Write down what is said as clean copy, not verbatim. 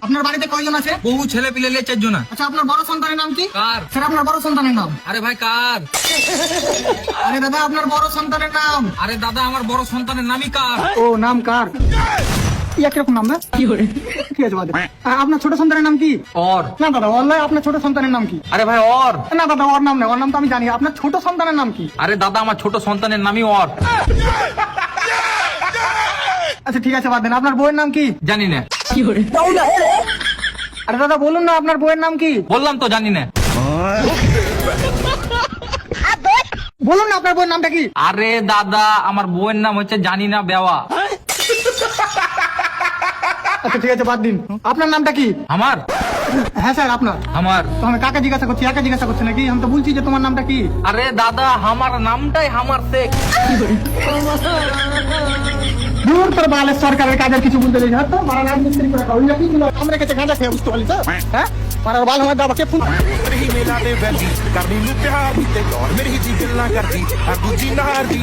আপনার বাড়িতে কয়জন আছে? বহু ছেলে পিলে নিয়ে 4 জনা। আচ্ছা, আপনার বড় সন্তানের নাম কি? কার? স্যার, আপনার বড় সন্তানের নাম? আরে ভাই কার? আরে দাদা, আপনার বড় সন্তানের নাম? আরে দাদা আমার বড় সন্তানের নামই কার? ও, নাম কার? কিরকম নাম? না ঠিক আছে, বাদ দেন। আপনার ছোট সন্তানের নাম কি? ওর। না দাদা, অল্লাহ আপনার ছোট সন্তানের নাম কি? আরে ভাই ওর। না দাদা, ওর নাম না, ওর নাম তো আমি জানি। আপনার ছোট সন্তানের নাম কি? আরে দাদা আমার ছোট সন্তানের নামই ওর। আচ্ছা ঠিক আছে, বাদ দেন। আপনার বউয়ের নাম কি? জানি না। আরে দাদা বলুন না, আপনার বউয়ের নাম কি? বললাম তো জানি না। বলুন না, আপনার বউয়ের নামটা কি? আরে দাদা আমার বউয়ের নাম হচ্ছে জানি না বেওয়া। আচ্ছা ঠিক আছে, বাদ দিন। আপনার নামটা কি? আমার? হ্যাঁ স্যার, আপনার। আমার। তো আমি কাকে জিজ্ঞাসা করছি? একা জিজ্ঞাসা করছি নাকি? আমি তো বলছি যে তোমার নামটা কি। আরে দাদা আমার নামটাই আমার শেখ। দূর তোর বালের সরকারের কাজের কিছু বলতে নেই। হ্যাঁ, তো মারা রাজমিস্ত্রি করে খাও। কি ছিল? আমরা কাছে গাঁজা খেয়ে বুঝতে পারলি তো? হ্যাঁ, মারার বাল আমার দাবাকে ফোন। ਹੀ ਮੇਲਾ ਦੇ ਵੈਲੀ ਕਰਨੀ ਨੂੰ ਪਿਆਰ ਦੀ ਤੇ ਦੌੜ ਮੇਰੀ ਦੀ ਗੱਲਾਂ ਕਰਦੀ ਆ ਦੂਜੀ ਨਾਰ ਦੀ